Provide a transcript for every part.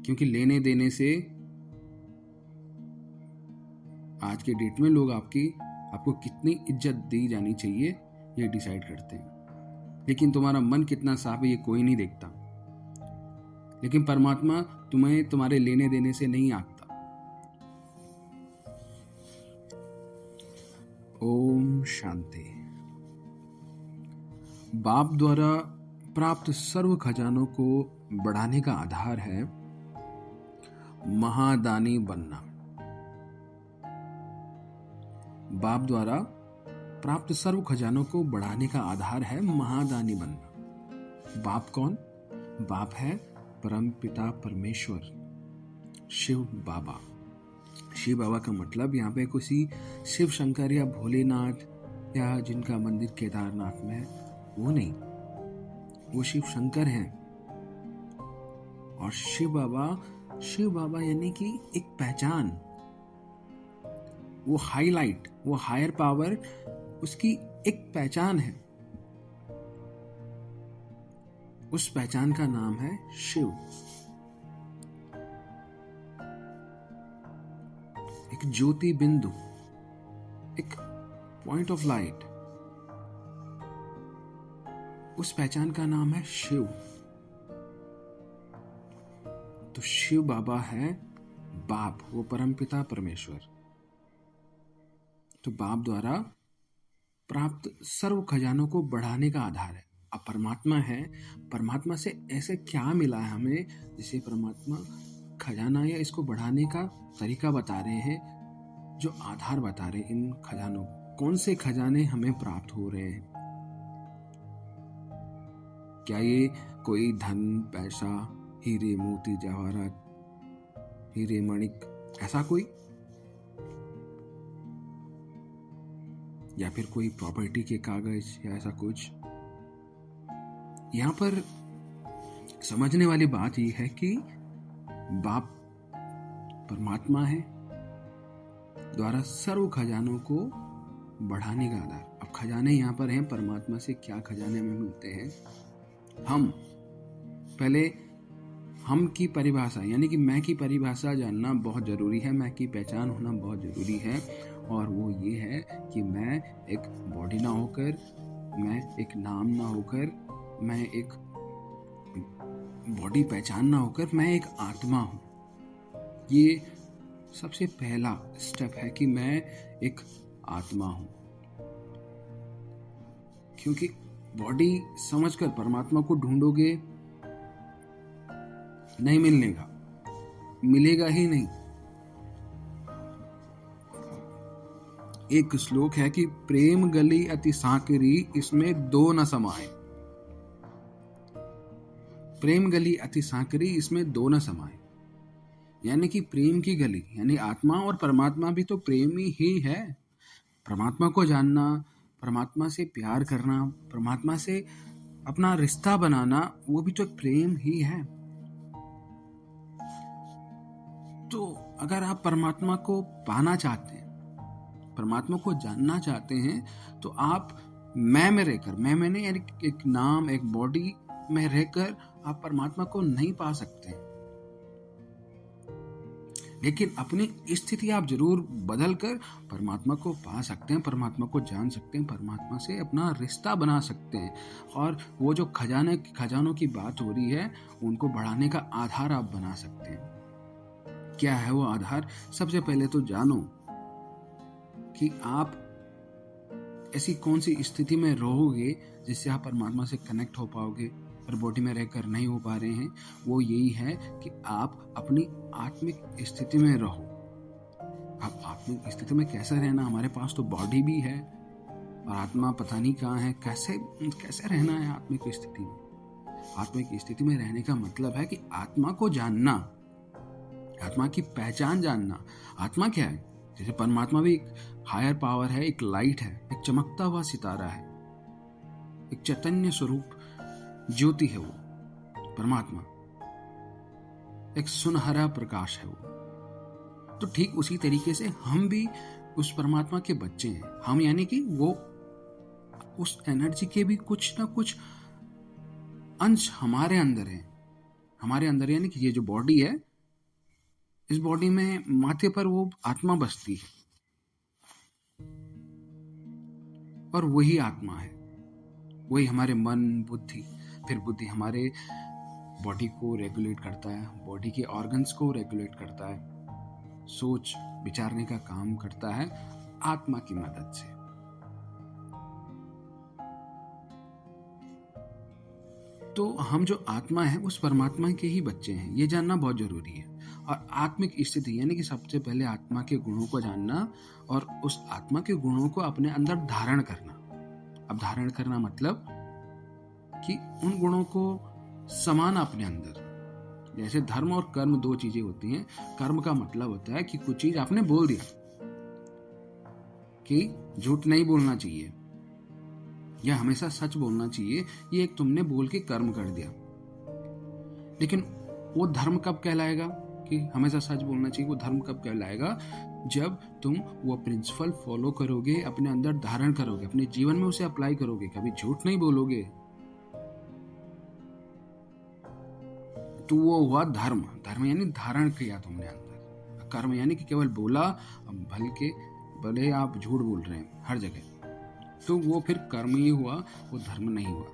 क्योंकि लेने देने से आज के डेट में लोग आपको कितनी इज्जत दी जानी चाहिए ये डिसाइड करते हैं, लेकिन तुम्हारा मन कितना साफ है ये कोई नहीं देखता। लेकिन परमात्मा तुम्हें तुम्हारे लेने देने से नहीं आंकता। ओम शांति। बाप द्वारा प्राप्त सर्व खजानों को बढ़ाने का आधार है महादानी बनना। बाप द्वारा प्राप्त सर्व खजानों को बढ़ाने का आधार है महादानी बनना। बाप कौन? बाप है परम पिता परमेश्वर, शिव बाबा। शिव बाबा का मतलब यहाँ पे किसी शिव शंकर या भोलेनाथ या जिनका मंदिर केदारनाथ में है वो नहीं, वो शिव शंकर हैं। और शिव बाबा यानी कि एक पहचान, वो हाईलाइट, वो हायर पावर, उसकी एक पहचान है। उस पहचान का नाम है शिव। एक ज्योति बिंदु, एक पॉइंट ऑफ लाइट, उस पहचान का नाम है शिव। तो शिव बाबा है बाप, वो परमपिता परमेश्वर। तो बाप द्वारा प्राप्त सर्व खजानों को बढ़ाने का आधार है। अब परमात्मा है, परमात्मा से ऐसे क्या मिला है हमें जिसे परमात्मा खजाना या इसको बढ़ाने का तरीका बता रहे हैं, जो आधार बता रहे हैं इन खजानों। कौन से खजाने हमें प्राप्त हो रहे हैं? क्या ये कोई धन, पैसा, हीरे मोती जवाहरात, हीरे मणिक, ऐसा कोई, या फिर कोई प्रॉपर्टी के कागज या ऐसा कुछ? यहां पर समझने वाली बात यह है कि बाप परमात्मा है द्वारा सर्व खजानों को बढ़ाने का आधार। अब खजाने यहां पर हैं, परमात्मा से क्या खजाने हमें मिलते हैं? पहले हम की परिभाषा यानी कि मैं की परिभाषा जानना बहुत जरूरी है, मैं की पहचान होना बहुत जरूरी है। और वो ये है कि मैं एक बॉडी ना होकर, मैं एक नाम ना होकर, मैं एक बॉडी पहचान ना होकर, मैं एक आत्मा हूं। ये सबसे पहला स्टेप है कि मैं एक आत्मा हूं। क्योंकि बॉडी समझकर परमात्मा को ढूंढोगे नहीं मिलेगा ही नहीं। एक श्लोक है कि प्रेम गली अति सांकरी, इसमें दो न समाए। प्रेम गली अति सांकरी, इसमें दो न समाए, यानी कि प्रेम की गली, यानी आत्मा और परमात्मा भी तो प्रेम ही है। परमात्मा को जानना, परमात्मा से प्यार करना, परमात्मा से अपना रिश्ता बनाना, वो भी तो प्रेम ही है। तो अगर आप परमात्मा को पाना चाहते हैं, परमात्मा को जानना चाहते हैं, तो आप मैं में रहकर, मैं मैंने यानी एक नाम, एक बॉडी में रहकर आप परमात्मा को नहीं पा सकते। लेकिन अपनी स्थिति आप जरूर बदल कर परमात्मा को पा सकते हैं, परमात्मा को जान सकते हैं, परमात्मा से अपना रिश्ता बना सकते हैं। और वो जो खजानों की बात हो रही है, उनको बढ़ाने का आधार आप बना सकते हैं। क्या है वो आधार? सबसे पहले तो जानो कि आप ऐसी कौन सी स्थिति में रहोगे जिससे आप परमात्मा से कनेक्ट हो पाओगे और बॉडी में रहकर नहीं हो पा रहे हैं। वो यही है कि आप अपनी आत्मिक स्थिति में रहो। अब आत्मिक स्थिति में कैसे रहना? हमारे पास तो बॉडी भी है और आत्मा पता नहीं कहाँ है। कैसे रहना है आत्मिक स्थिति में? आत्मिक स्थिति में रहने का मतलब है कि आत्मा को जानना, आत्मा की पहचान जानना। आत्मा क्या है? जैसे परमात्मा भी एक हायर पावर है, एक लाइट है, एक चमकता हुआ सितारा है, एक चैतन्य स्वरूप ज्योति है वो परमात्मा, एक सुनहरा प्रकाश है वो। तो ठीक उसी तरीके से हम भी उस परमात्मा के बच्चे हैं। हम यानी कि वो उस एनर्जी के भी कुछ ना कुछ अंश हमारे अंदर है। हमारे अंदर यानी कि ये जो बॉडी है, इस बॉडी में माथे पर वो आत्मा बसती है और वही आत्मा है, वही हमारे मन बुद्धि, फिर बुद्धि हमारे बॉडी को रेगुलेट करता है, बॉडी के ऑर्गन्स को रेगुलेट करता है, सोच विचारने का काम करता है आत्मा की मदद से। तो हम जो आत्मा है उस परमात्मा के ही बच्चे हैं, ये जानना बहुत जरूरी है। और आत्मिक स्थिति यानी कि सबसे पहले आत्मा के गुणों को जानना और उस आत्मा के गुणों को अपने अंदर धारण करना। अब धारण करना मतलब कि उन गुणों को समाना अपने अंदर। जैसे धर्म और कर्म दो चीजें होती हैं। कर्म का मतलब होता है कि कुछ चीज आपने बोल दिया कि झूठ नहीं बोलना चाहिए या हमेशा सच बोलना चाहिए, ये एक तुमने बोल के कर्म कर दिया। लेकिन वो धर्म कब कहलाएगा कि हमेशा सच बोलना चाहिए? वो धर्म कब कहलाएगा? जब तुम वो प्रिंसिपल फॉलो करोगे, अपने अंदर धारण करोगे, अपने जीवन में उसे अप्लाई करोगे, कभी झूठ नहीं बोलोगे, तो वो हुआ धर्म। धर्म यानी धारण किया तुमने अंदर। कर्म यानी कि केवल बोला, भले आप झूठ बोल रहे हैं हर जगह, तो वो फिर कर्म ही हुआ, वो धर्म नहीं हुआ।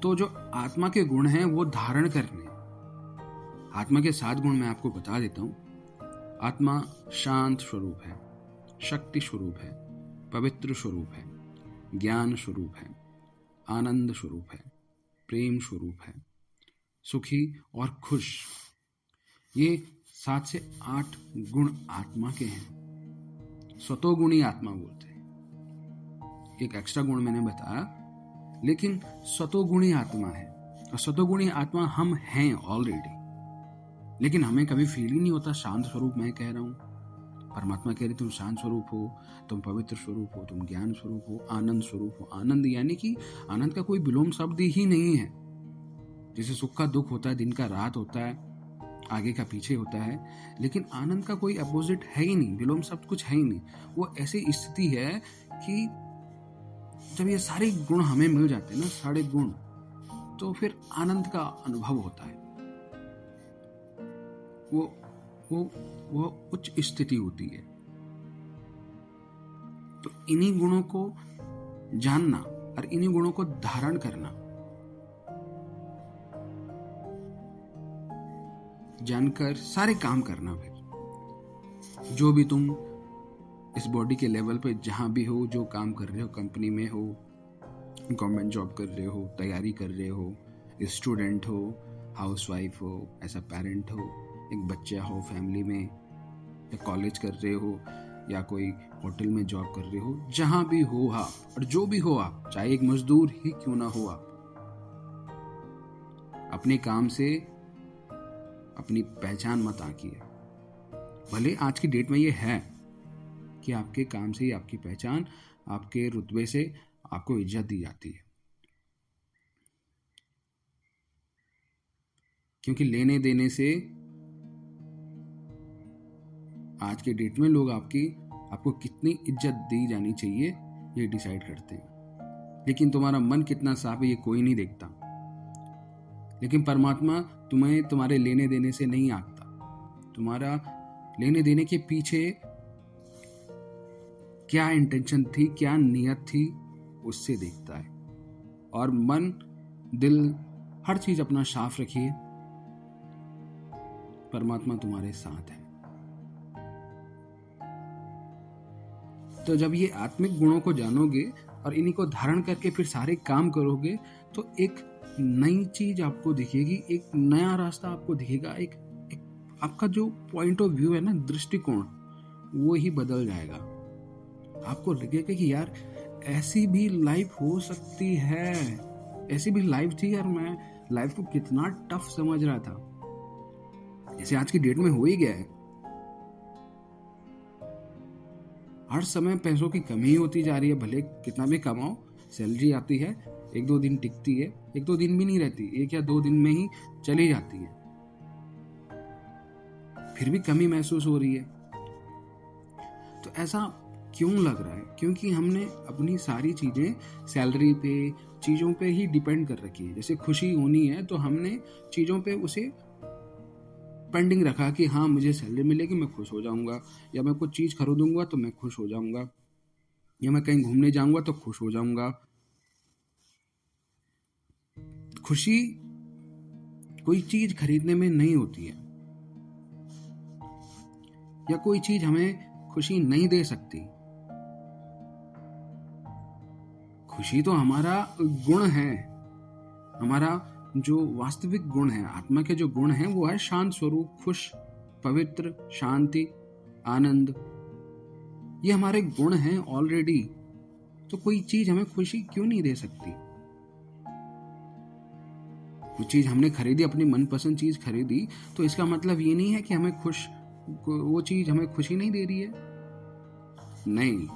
तो जो आत्मा के गुण हैं वो धारण करने। आत्मा के 7 गुण मैं आपको बता देता हूं। आत्मा शांत स्वरूप है, शक्ति स्वरूप है, पवित्र स्वरूप है, ज्ञान स्वरूप है, आनंद स्वरूप है, प्रेम स्वरूप है, सुखी और खुश। ये 7 से 8 गुण आत्मा के हैं। स्वतोगुणी आत्मा बोलते हैं। एक एक्स्ट्रा गुण मैंने बताया, लेकिन स्वतोगुणी आत्मा है। और स्वतोगुणी आत्मा हम हैं ऑलरेडी, लेकिन हमें कभी फील ही नहीं होता। शांत स्वरूप मैं कह रहा हूं, परमात्मा कह रही तुम शांत स्वरूप हो, तुम पवित्र स्वरूप हो, तुम ज्ञान स्वरूप हो, आनंद स्वरूप हो। आनंद यानी कि आनंद का कोई विलोम शब्द ही नहीं है। जैसे सुख का दुख होता है, दिन का रात होता है, आगे का पीछे होता है, लेकिन आनंद का कोई अपोजिट है ही नहीं, विलोम शब्द कुछ है ही नहीं। वो ऐसी स्थिति है कि जब ये सारे गुण हमें मिल जाते हैं ना, सारे गुण, तो फिर आनंद का अनुभव होता है। वो उच्च स्थिति होती है। तो इन्हीं गुणों को जानना और इन्हीं गुणों को धारण करना, जानकर सारे काम करना। फिर जो भी तुम इस बॉडी के लेवल पे जहां भी हो, जो काम कर रहे हो, कंपनी में हो, गवर्नमेंट जॉब कर रहे हो, तैयारी कर रहे हो, स्टूडेंट हो, हाउसवाइफ हो, ऐसा पेरेंट हो, एक बच्चा हो फैमिली में, या कॉलेज कर रहे हो, या कोई होटल में जॉब कर रहे हो, जहां भी हो आप, और जो भी हो आप, चाहे एक मजदूर ही क्यों ना हो आप, अपने काम से अपनी पहचान मत आंकिए। भले आज की डेट में ये है कि आपके काम से ही आपकी पहचान, आपके रुतबे से आपको इज्जत दी जाती है, क्योंकि लेने देने से आज के डेट में लोग आपको कितनी इज्जत दी जानी चाहिए ये डिसाइड करते हैं। लेकिन तुम्हारा मन कितना साफ है ये कोई नहीं देखता। लेकिन परमात्मा तुम्हें तुम्हारे लेने देने से नहीं आंकता, तुम्हारा लेने देने के पीछे क्या इंटेंशन थी, क्या नियत थी, उससे देखता है। और मन, दिल, हर चीज अपना साफ रखिए, परमात्मा तुम्हारे साथ है। तो जब ये आत्मिक गुणों को जानोगे और इन्हीं को धारण करके फिर सारे काम करोगे, तो एक नई चीज आपको दिखेगी, एक नया रास्ता आपको दिखेगा, एक आपका जो पॉइंट ऑफ व्यू है ना, दृष्टिकोण, वो ही बदल जाएगा। आपको लगेगा कि यार ऐसी भी लाइफ हो सकती है, ऐसी भी लाइफ थी यार, मैं लाइफ को कितना टफ समझ रहा था, जैसे आज की डेट में हो ही गया है। हर समय पैसों की कमी होती जा रही है, भले कितना भी कमाओ, सैलरी आती है, 1-2 दिन टिकती है, 1-2 दिन भी नहीं रहती, 1 या 2 दिन में ही चली जाती है, फिर भी कमी महसूस हो रही है। तो ऐसा क्यों लग रहा है? क्योंकि हमने अपनी सारी चीजें सैलरी पे, चीजों पे ही डिपेंड कर रखी है। जैसे खुशी होनी है तो हमने चीजों पे उसे पेंडिंग रखा कि हाँ मुझे सैलरी मिलेगी मैं खुश हो जाऊंगा, या मैं कुछ चीज़ खरीदूंगा तो मैं खुश हो जाऊंगा, या मैं कहीं घूमने जाऊंगा तो खुश हो जाऊंगा। खुशी कोई चीज खरीदने में नहीं होती है, या कोई चीज हमें खुशी नहीं दे सकती। खुशी तो हमारा गुण है, हमारा जो वास्तविक गुण है, आत्मा के जो गुण हैं वो है शांत स्वरूप, खुश, पवित्र, शांति, आनंद। ये हमारे गुण हैं ऑलरेडी। तो कोई चीज हमें खुशी क्यों नहीं दे सकती? वो चीज हमने खरीदी, अपनी मनपसंद चीज खरीदी, तो इसका मतलब ये नहीं है कि हमें वो चीज हमें खुशी नहीं दे रही है। नहीं,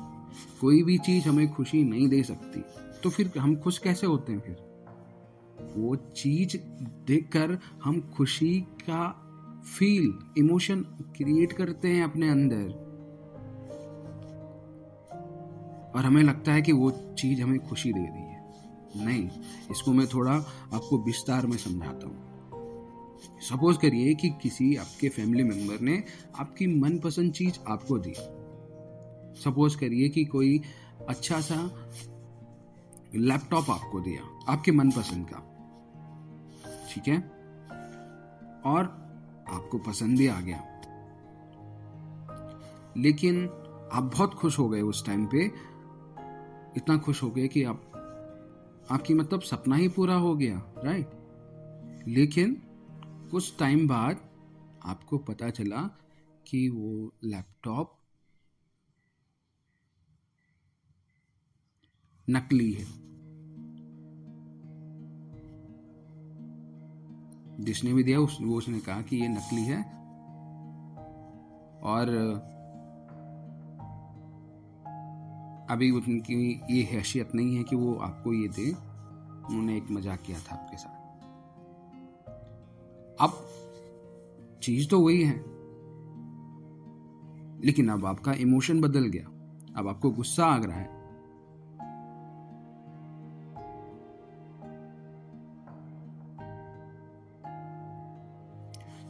कोई भी चीज हमें खुशी नहीं दे सकती। तो फिर हम खुश कैसे होते हैं? फिर वो चीज देखकर हम खुशी का फील, इमोशन क्रिएट करते हैं अपने अंदर, और हमें लगता है कि वो चीज हमें खुशी दे रही है। नहीं, इसको मैं थोड़ा आपको विस्तार में समझाता हूं। सपोज करिए कि किसी आपके फैमिली मेंबर ने आपकी मनपसंद चीज आपको दी। सपोज करिए कि कोई अच्छा सा लैपटॉप आपको दिया, आपके मनपसंद का, ठीक है, और आपको पसंद भी आ गया, लेकिन आप बहुत खुश हो गए उस टाइम पे, इतना खुश हो गए कि आपकी मतलब सपना ही पूरा हो गया, राइट। लेकिन कुछ टाइम बाद आपको पता चला कि वो लैपटॉप नकली है। जिसने भी दिया उसने कहा कि ये नकली है, और अभी उनकी ये हैसियत नहीं है कि वो आपको ये दे, उन्होंने एक मजाक किया था आपके साथ। अब चीज तो वही है, लेकिन अब आपका इमोशन बदल गया, अब आपको गुस्सा आ रहा है।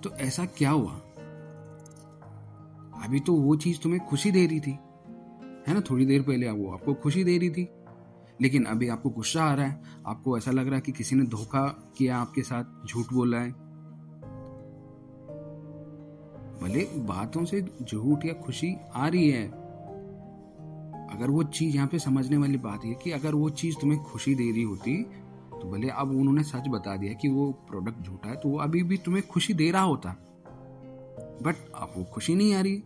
तो ऐसा क्या हुआ? अभी तो वो चीज तुम्हें खुशी दे रही थी, है ना, थोड़ी देर पहले वो आपको खुशी दे रही थी, लेकिन अभी आपको गुस्सा आ रहा है, आपको ऐसा लग रहा है कि किसी ने धोखा किया आपके साथ, झूठ बोला है। भले बातों से झूठ या खुशी आ रही है, अगर वो चीज, यहाँ पे समझने वाली बात है कि अगर वो चीज तुम्हें खुशी दे रही होती तो भले अब उन्होंने सच बता दिया कि वो प्रोडक्ट झूठा है, तो वो अभी भी तुम्हें खुशी दे रहा होता, बट अब वो खुशी नहीं आ रही।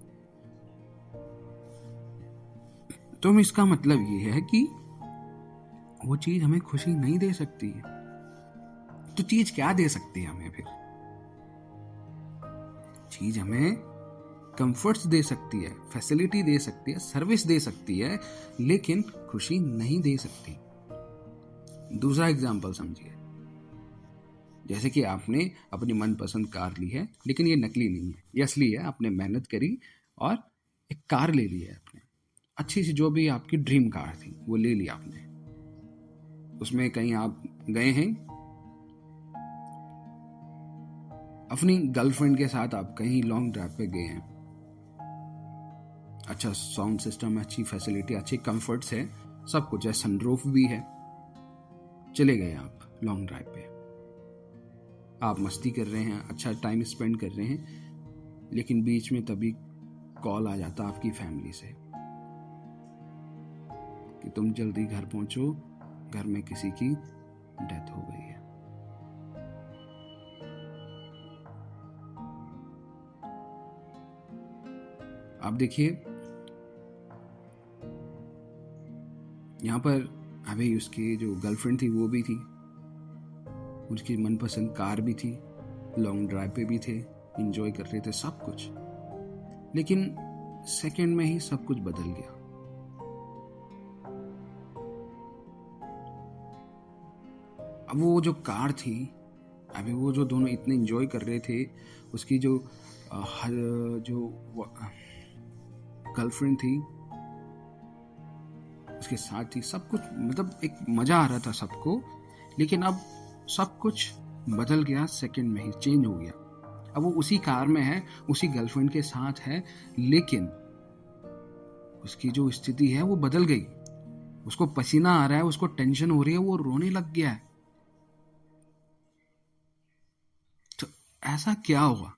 तो इसका मतलब ये है कि वो चीज हमें खुशी नहीं दे सकती है। तो चीज क्या दे सकती है हमें? फिर चीज हमें कंफर्ट्स दे सकती है, फैसिलिटी दे सकती है, सर्विस दे सकती है, लेकिन खुशी नहीं दे सकती। दूसरा एग्जाम्पल समझिए, जैसे कि आपने अपनी मनपसंद कार ली है, लेकिन ये नकली नहीं है, ये असली है। आपने मेहनत करी और एक कार ले ली है आपने, अच्छी सी, जो भी आपकी ड्रीम कार थी वो ले ली आपने। उसमें कहीं आप गए हैं अपनी गर्लफ्रेंड के साथ, आप कहीं लॉन्ग ड्राइव पे गए हैं, अच्छा साउंड सिस्टम, अच्छी फैसिलिटी, अच्छे कंफर्ट्स है, सब कुछ है, सनरूफ भी है। चले गए आप लॉन्ग ड्राइव पे, आप मस्ती कर रहे हैं, अच्छा टाइम स्पेंड कर रहे हैं, लेकिन बीच में तभी कॉल आ जाता आपकी फैमिली से कि तुम जल्दी घर पहुंचो, घर में किसी की डेथ हो गई है। आप देखिए, यहां पर अभी उसकी जो गर्लफ्रेंड थी वो भी थी, उसकी मनपसंद कार भी थी, लॉन्ग ड्राइव पे भी थे, एंजॉय कर रहे थे सब कुछ, लेकिन सेकंड में ही सब कुछ बदल गया। अब वो जो कार थी, अभी वो जो दोनों इतने एंजॉय कर रहे थे, उसकी जो गर्लफ्रेंड थी उसके साथ थी, सब कुछ मतलब एक मजा आ रहा था सबको, लेकिन अब सब कुछ बदल गया, सेकंड में ही चेंज हो गया। अब वो उसी कार में है, उसी गर्लफ्रेंड के साथ है, लेकिन उसकी जो स्थिति है वो बदल गई। उसको पसीना आ रहा है, उसको टेंशन हो रही है, वो रोने लग गया है। तो ऐसा क्या हुआ?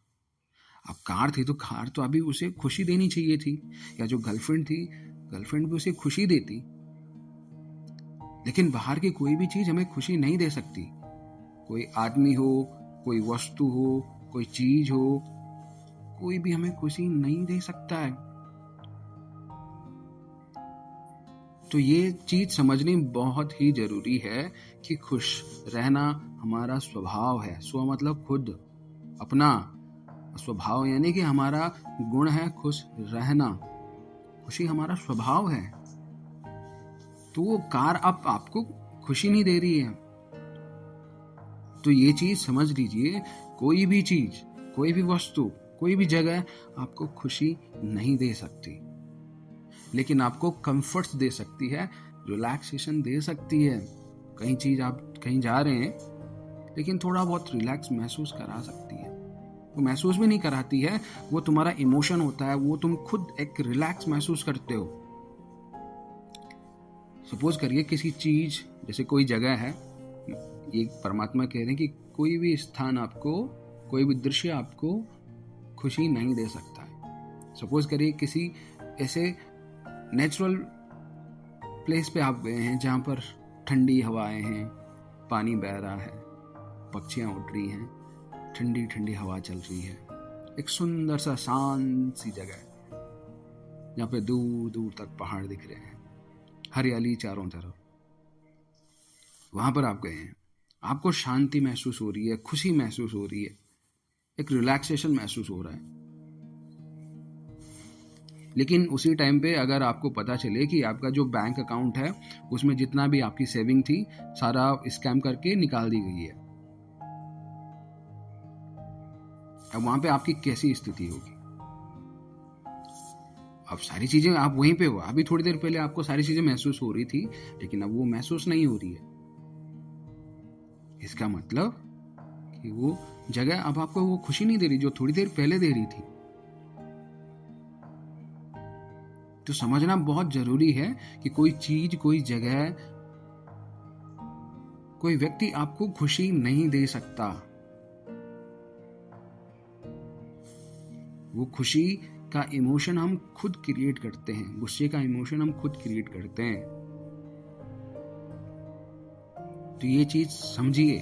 अब कार थी तो कार तो अभी उसे खुशी देनी चाहिए थी, या जो गर्लफ्रेंड थी, गर्लफ्रेंड भी उसे खुशी देती। लेकिन बाहर की कोई भी चीज हमें खुशी नहीं दे सकती। कोई आदमी हो, कोई वस्तु हो, कोई चीज हो, कोई भी हमें खुशी नहीं दे सकता है। तो ये चीज समझनी बहुत ही जरूरी है कि खुश रहना हमारा स्वभाव है। स्व मतलब खुद, अपना। स्वभाव यानी कि हमारा गुण है खुश रहना। खुशी हमारा स्वभाव है। तो वो कार अब आपको खुशी नहीं दे रही है। तो ये चीज समझ लीजिए, कोई भी चीज, कोई भी वस्तु, कोई भी जगह आपको खुशी नहीं दे सकती, लेकिन आपको कंफर्ट्स दे सकती है, रिलैक्सेशन दे सकती है। कहीं चीज आप कहीं जा रहे हैं लेकिन थोड़ा बहुत रिलैक्स महसूस करा सकती है। वो महसूस भी नहीं कराती है, वो तुम्हारा इमोशन होता है, वो तुम खुद एक रिलैक्स महसूस करते हो। सपोज करिए किसी चीज, जैसे कोई जगह है, ये परमात्मा कह रहे हैं कि कोई भी स्थान आपको, कोई भी दृश्य आपको खुशी नहीं दे सकता है। सपोज करिए किसी ऐसे नेचुरल प्लेस पे आप गए हैं जहाँ पर ठंडी हवाएं हैं, पानी बह रहा है, पक्षियाँ उड़ रही हैं, ठंडी ठंडी हवा चल रही है। एक सुंदर सा शांत सी जगह है जहाँ पे दूर दूर तक पहाड़ दिख रहे हैं, हरियाली चारों तरफ। वहां पर आप गए हैं, आपको शांति महसूस हो रही है, खुशी महसूस हो रही है, एक रिलैक्सेशन महसूस हो रहा है। लेकिन उसी टाइम पे अगर आपको पता चले कि आपका जो बैंक अकाउंट है उसमें जितना भी आपकी सेविंग थी सारा स्कैम करके निकाल दी गई है, अब वहां पे आपकी कैसी स्थिति होगी? अब सारी चीजें आप वहीं पे हो, अभी थोड़ी देर पहले आपको सारी चीजें महसूस हो रही थी, लेकिन अब वो महसूस नहीं हो रही है। इसका मतलब कि वो जगह अब आपको वो खुशी नहीं दे रही जो थोड़ी देर पहले दे रही थी। तो समझना बहुत जरूरी है कि कोई चीज, कोई जगह, कोई व्यक्ति आपको खुशी नहीं दे सकता। वो खुशी का इमोशन हम खुद क्रिएट करते हैं, गुस्से का इमोशन हम खुद क्रिएट करते हैं। तो ये चीज समझिए,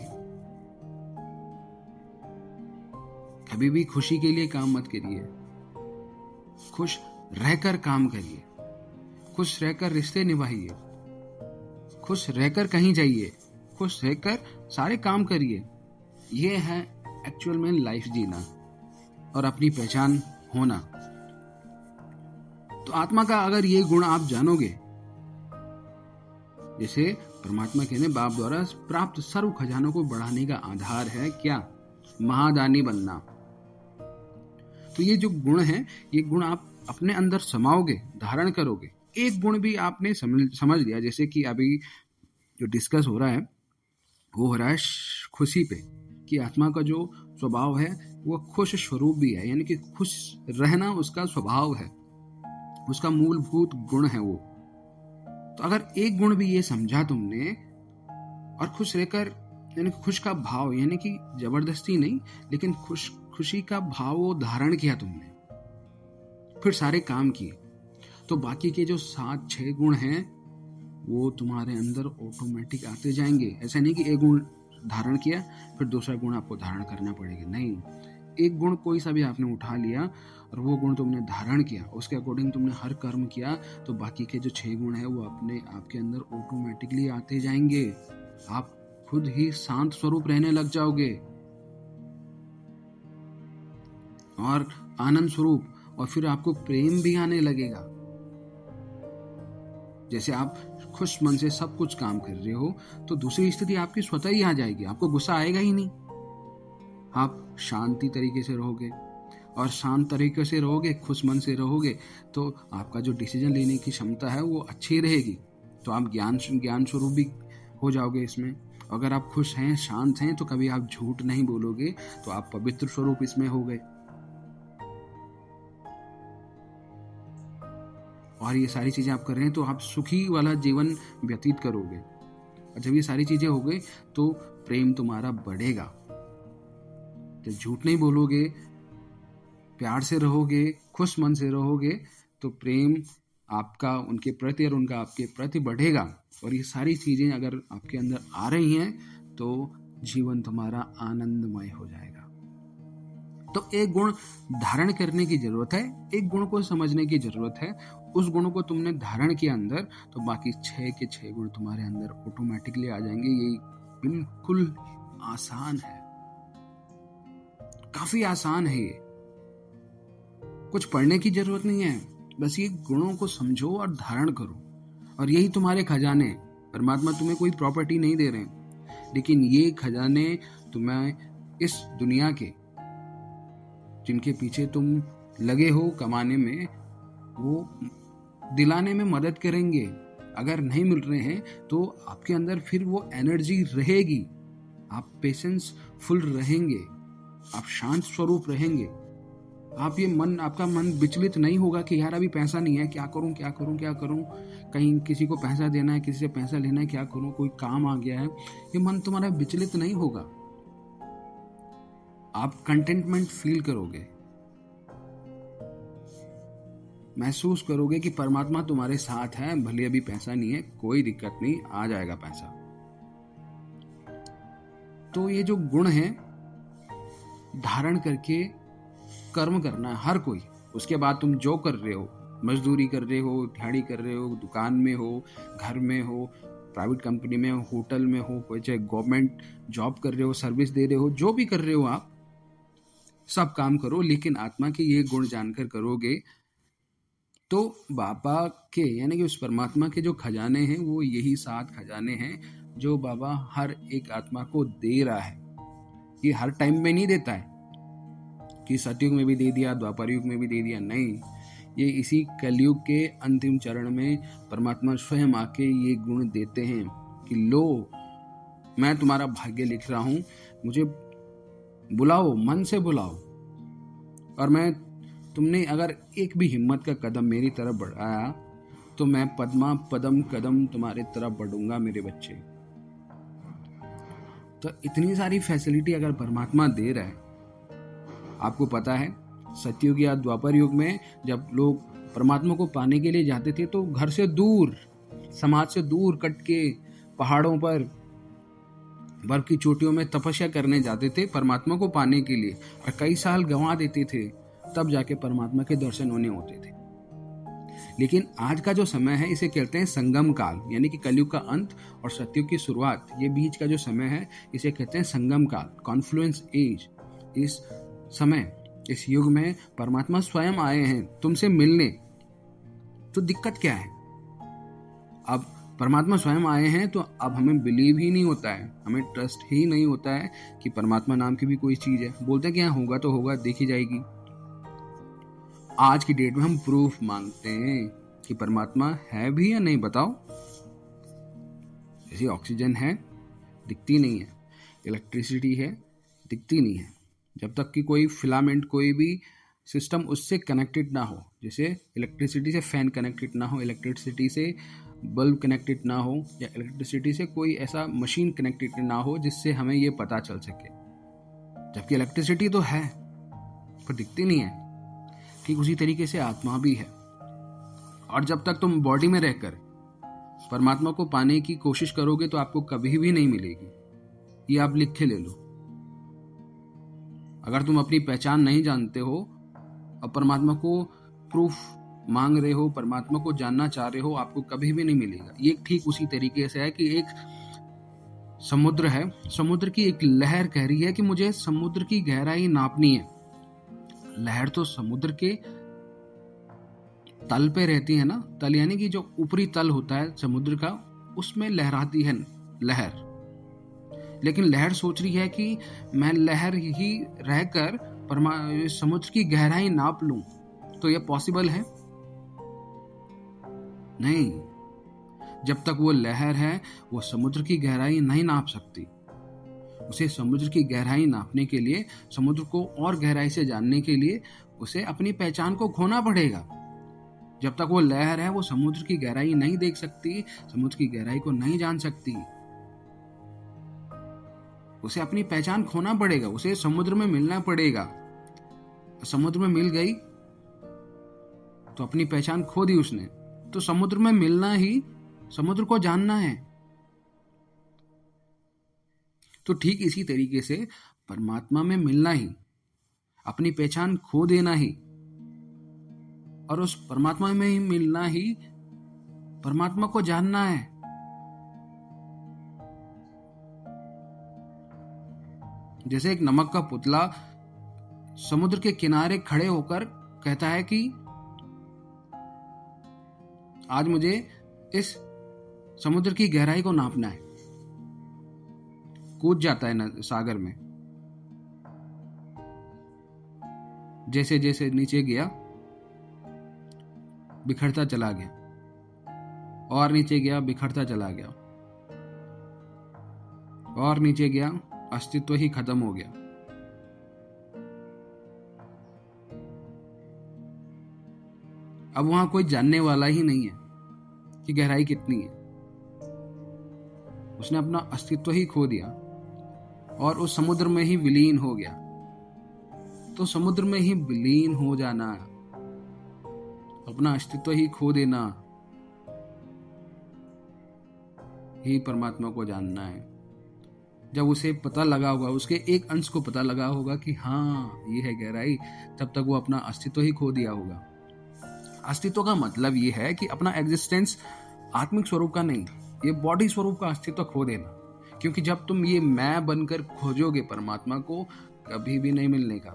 कभी भी खुशी के लिए काम मत करिए, खुश रहकर काम करिए, खुश रहकर रिश्ते निभाइए, खुश रहकर कहीं जाइए, खुश रहकर सारे काम करिए। ये है एक्चुअल में लाइफ जीना और अपनी पहचान होना। तो आत्मा का अगर ये गुण आप जानोगे, जैसे परमात्मा कहने बाप द्वारा प्राप्त सर्व खजानों को बढ़ाने का आधार है क्या? महादानी बनना। तो ये जो गुण है, ये गुण आप अपने अंदर समाओगे, धारण करोगे। एक गुण भी आपने समझ लिया, जैसे कि अभी जो डिस्कस हो रहा है वो हो रहा है खुशी पे, कि आत्मा का जो स्वभाव है वो खुश स्वरूप भी है, यानी कि खुश रहना उसका स्वभाव है, उसका मूलभूत गुण है वो। तो अगर एक गुण भी ये समझा तुमने, और खुश रहकर, यानी खुश का भाव, यानी कि जबरदस्ती नहीं, लेकिन खुशी का भाव वो धारण किया तुमने, फिर सारे काम किए, तो बाकी के जो 7-6 गुण हैं वो तुम्हारे अंदर ऑटोमेटिक आते जाएंगे। ऐसा नहीं कि एक गुण धारण किया फिर दूसरा गुण आपको धारण करना पड़ेगा, नहीं। एक गुण कोई सा भी आपने उठा लिया और वो गुण तुमने धारण किया, उसके अकॉर्डिंग तुमने हर कर्म किया, तो बाकी के जो 6 गुण है वो अपने आपके अंदर ऑटोमेटिकली आते जाएंगे। आप खुद ही शांत स्वरूप रहने लग जाओगे और आनंद स्वरूप, और फिर आपको प्रेम भी आने लगेगा। जैसे आप खुश मन से सब कुछ काम कर रहे हो तो दूसरी स्थिति आपकी स्वतः ही आ जाएगी, आपको गुस्सा आएगा ही नहीं। आप शांति तरीके से रहोगे, और शांत तरीके से रहोगे, खुश मन से रहोगे, तो आपका जो डिसीजन लेने की क्षमता है वो अच्छी रहेगी। तो आप ज्ञान स्वरूप भी हो जाओगे इसमें, अगर आप खुश हैं, शांत हैं, तो कभी आप झूठ नहीं बोलोगे, तो आप पवित्र स्वरूप इसमें हो गए। और ये सारी चीजें आप कर रहे हैं तो आप सुखी वाला जीवन व्यतीत करोगे। और जब ये सारी चीजें हो गई तो प्रेम तुम्हारा बढ़ेगा। जब झूठ नहीं बोलोगे, प्यार से रहोगे, खुश मन से रहोगे, तो प्रेम आपका उनके प्रति और उनका आपके प्रति बढ़ेगा। और ये सारी चीजें अगर आपके अंदर आ रही हैं तो जीवन तुम्हारा आनंदमय हो जाएगा। तो एक गुण धारण करने की जरूरत है, एक गुण को समझने की जरूरत है। उस गुण को तुमने धारण किया अंदर, तो बाकी 6 के 6 गुण तुम्हारे अंदर ऑटोमेटिकली आ जाएंगे। ये बिल्कुल आसान है, काफी आसान है। ये कुछ पढ़ने की जरूरत नहीं है, बस ये गुणों को समझो और धारण करो। और यही तुम्हारे खजाने। परमात्मा तुम्हें कोई प्रॉपर्टी नहीं दे रहे, लेकिन ये खजाने तुम्हें इस दुनिया के जिनके पीछे तुम लगे हो कमाने में, वो दिलाने में मदद करेंगे। अगर नहीं मिल रहे हैं तो आपके अंदर फिर वो एनर्जी रहेगी, आप पेशेंस फुल रहेंगे, आप शांत स्वरूप रहेंगे। आपका मन विचलित नहीं होगा कि यार अभी पैसा नहीं है, क्या करूं क्या करूं क्या करूं, कहीं किसी को पैसा देना है, किसी से पैसा लेना है, क्या करूं, कोई काम आ गया है। ये मन तुम्हारा विचलित नहीं होगा। आप कंटेंटमेंट फील करोगे, महसूस करोगे कि परमात्मा तुम्हारे साथ है। भले अभी पैसा नहीं है, कोई दिक्कत नहीं, आ जाएगा पैसा। तो ये जो गुण है धारण करके कर्म करना है हर कोई। उसके बाद तुम जो कर रहे हो, मजदूरी कर रहे हो, दिहाड़ी कर रहे हो, दुकान में हो, घर में हो, प्राइवेट कंपनी में हो, होटल में हो, कोई चाहे गवर्नमेंट जॉब कर रहे हो, सर्विस दे रहे हो, जो भी कर रहे हो आप सब काम करो, लेकिन आत्मा के ये गुण जानकर करोगे तो बाबा के यानी कि उस परमात्मा के जो खजाने हैं वो यही 7 खजाने हैं जो बाबा हर एक आत्मा को दे रहा है। ये हर टाइम में नहीं देता है कि सतयुग में भी दे दिया, द्वापर युग में भी दे दिया, नहीं। ये इसी कलयुग के अंतिम चरण में परमात्मा स्वयं आके ये गुण देते हैं कि लो, मैं तुम्हारा भाग्य लिख रहा हूं, मुझे बुलाओ, मन से बुलाओ। और तुमने अगर एक भी हिम्मत का कदम मेरी तरफ बढ़ाया तो मैं पद्मा पदम कदम तुम्हारे तरफ बढ़ूंगा मेरे बच्चे। तो इतनी सारी फैसिलिटी अगर परमात्मा दे रहा है, आपको पता है सतयुग या द्वापर युग में जब लोग परमात्मा को पाने के लिए जाते थे तो घर से दूर, समाज से दूर कट के पहाड़ों पर बर्फ की चोटियों में तपस्या करने जाते थे परमात्मा को पाने के लिए, और कई साल गंवा देते थे, तब जाके परमात्मा के दर्शन होने होते थे। लेकिन आज का जो समय है इसे कहते हैं संगम काल, यानी कि कलयुग का अंत और सतयुग की शुरुआत, ये बीच का जो समय है इसे कहते हैं संगम काल, कॉन्फ्लुएंस एज। इस समय, इस युग में परमात्मा स्वयं आए हैं तुमसे मिलने। तो दिक्कत क्या है? अब परमात्मा स्वयं आए हैं तो अब हमें बिलीव ही नहीं होता है, हमें ट्रस्ट ही नहीं होता है कि परमात्मा नाम की भी कोई चीज है। बोलते हैं कि हाँ होगा तो होगा, देखी जाएगी। आज की डेट में हम प्रूफ मांगते हैं कि परमात्मा है भी या नहीं, बताओ। जैसे ऑक्सीजन है, दिखती नहीं है, इलेक्ट्रिसिटी है, दिखती नहीं है। जब तक कि कोई फिलामेंट, कोई भी सिस्टम उससे कनेक्टेड ना हो, जैसे इलेक्ट्रिसिटी से फैन कनेक्टेड ना हो, इलेक्ट्रिसिटी से बल्ब कनेक्टेड ना हो, या इलेक्ट्रिसिटी से कोई ऐसा मशीन कनेक्टेड ना हो जिससे हमें ये पता चल सके। जबकि इलेक्ट्रिसिटी तो है पर दिखती नहीं है। ठीक उसी तरीके से आत्मा भी है। और जब तक तुम बॉडी में रहकर परमात्मा को पाने की कोशिश करोगे तो आपको कभी भी नहीं मिलेगी। ये आप लिख के ले लो। अगर तुम अपनी पहचान नहीं जानते हो और परमात्मा को प्रूफ मांग रहे हो, परमात्मा को जानना चाह रहे हो, आपको कभी भी नहीं मिलेगा। ये ठीक उसी तरीके से है कि एक समुद्र है, समुद्र की एक लहर कह रही है कि मुझे समुद्र की गहराई नापनी है। लहर तो समुद्र के तल पे रहती है ना, तल यानी कि जो ऊपरी तल होता है समुद्र का, उसमें लहराती है लहर। लेकिन लहर सोच रही है कि मैं लहर ही रहकर समुद्र की गहराई नाप लूं, तो यह पॉसिबल है? नहीं। जब तक वो लहर है, वो समुद्र की गहराई नहीं नाप सकती। उसे समुद्र की गहराई नापने के लिए, समुद्र को और गहराई से जानने के लिए उसे अपनी पहचान को खोना पड़ेगा। जब तक वो लहर है, वो समुद्र की गहराई नहीं देख सकती, समुद्र की गहराई को नहीं जान सकती। उसे अपनी पहचान खोना पड़ेगा, उसे समुद्र में मिलना पड़ेगा। समुद्र में मिल गई तो अपनी पहचान खो दी उसने। तो समुद्र में मिलना ही समुद्र को जानना है। तो ठीक इसी तरीके से परमात्मा में मिलना ही, अपनी पहचान खो देना ही, और उस परमात्मा में ही मिलना ही परमात्मा को जानना है। जैसे एक नमक का पुतला समुद्र के किनारे खड़े होकर कहता है कि आज मुझे इस समुद्र की गहराई को नापना है, कूद जाता है सागर में। जैसे जैसे नीचे गया, बिखरता चला गया, और नीचे गया, बिखरता चला गया, और नीचे गया, अस्तित्व ही खत्म हो गया। अब वहां कोई जानने वाला ही नहीं है कि गहराई कितनी है। उसने अपना अस्तित्व ही खो दिया और उस समुद्र में ही विलीन हो गया। तो समुद्र में ही विलीन हो जाना, अपना अस्तित्व ही खो देना ही परमात्मा को जानना है। जब उसे पता लगा होगा, उसके एक अंश को पता लगा होगा कि हाँ ये है गहराई, तब तक वो अपना अस्तित्व ही खो दिया होगा। अस्तित्व का मतलब ये है कि अपना एग्जिस्टेंस आत्मिक स्वरूप का नहीं, ये बॉडी स्वरूप का अस्तित्व खो देना। क्योंकि जब तुम ये मैं बनकर खोजोगे परमात्मा को, कभी भी नहीं मिलने का,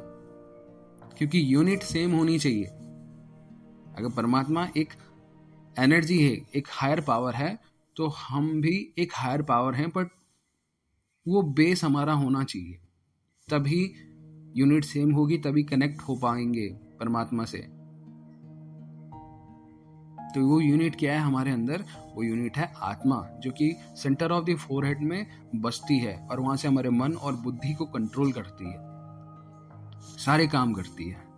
क्योंकि यूनिट सेम होनी चाहिए। अगर परमात्मा एक एनर्जी है, एक हायर पावर है, तो हम भी एक हायर पावर हैं, बट वो बेस हमारा होना चाहिए। तभी यूनिट सेम होगी, तभी कनेक्ट हो पाएंगे परमात्मा से। तो वो यूनिट क्या है हमारे अंदर? वो यूनिट है आत्मा, जो कि सेंटर ऑफ द फोरहेड में बसती है और वहां से हमारे मन और बुद्धि को कंट्रोल करती है, सारे काम करती है।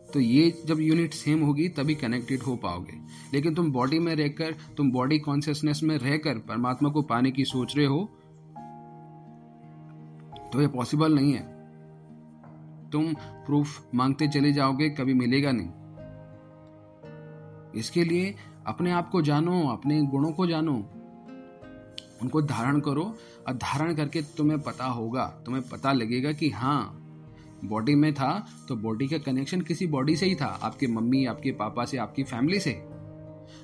तो ये जब यूनिट सेम होगी तभी कनेक्टेड हो पाओगे। लेकिन तुम बॉडी में रहकर, तुम बॉडी कॉन्शियसनेस में रहकर परमात्मा को पाने की सोच रहे हो, तो ये पॉसिबल नहीं है। तुम प्रूफ मांगते चले जाओगे, कभी मिलेगा नहीं। इसके लिए अपने आप को जानो, अपने गुणों को जानो, उनको धारण करो, और धारण करके तुम्हें पता होगा, तुम्हें पता लगेगा कि हाँ बॉडी में था तो बॉडी का कनेक्शन किसी बॉडी से ही था, आपके मम्मी, आपके पापा से, आपकी फैमिली से।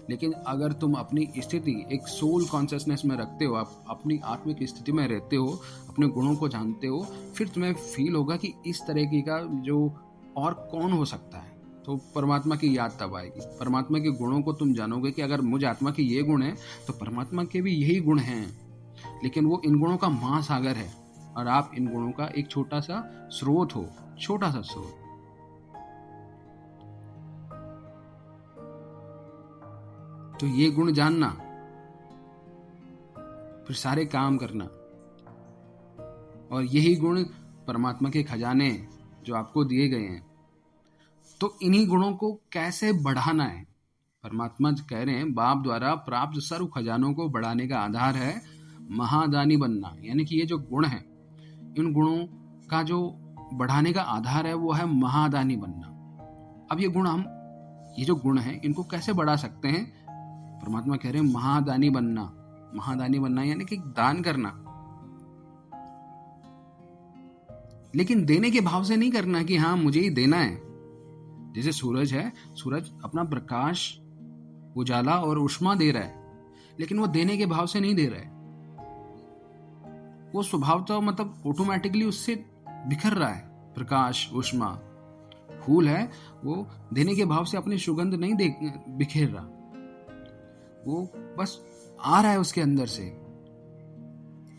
लेकिन अगर तुम अपनी स्थिति एक सोल कॉन्शियसनेस में रखते हो, आप अपनी आत्मिक स्थिति में रहते हो, अपने गुणों को जानते हो, फिर तुम्हें फील होगा कि इस तरीके का जो और कौन हो सकता है। तो परमात्मा की याद तब आएगी। परमात्मा के गुणों को तुम जानोगे कि अगर मुझ आत्मा के ये गुण हैं तो परमात्मा के भी यही गुण हैं, लेकिन वो इन गुणों का महासागर है और आप इन गुणों का एक छोटा सा स्रोत हो, छोटा सा स्रोत। तो ये गुण जानना, फिर सारे काम करना, और यही गुण परमात्मा के खजाने जो आपको दिए गए हैं। तो इन्हीं गुणों को कैसे बढ़ाना है? परमात्मा कह रहे हैं बाप द्वारा प्राप्त सर्व खजानों को बढ़ाने का आधार है महादानी बनना। यानी कि ये जो गुण है, इन गुणों का जो बढ़ाने का आधार है वो है महादानी बनना। अब ये जो गुण है इनको कैसे बढ़ा सकते हैं? परमात्मा कह रहे हैं महादानी बनना। महादानी बनना यानी कि दान करना, लेकिन देने के भाव से नहीं करना कि हाँ मुझे ही देना है। जैसे सूरज है, सूरज अपना प्रकाश, उजाला और उष्मा दे रहा है, लेकिन वो देने के भाव से नहीं दे रहा है। वो स्वभाव तो मतलब ऑटोमेटिकली उससे बिखर रहा है प्रकाश, उष्मा। फूल है, वो देने के भाव से अपनी सुगंध नहीं बिखेर रहा, वो बस आ रहा है उसके अंदर से।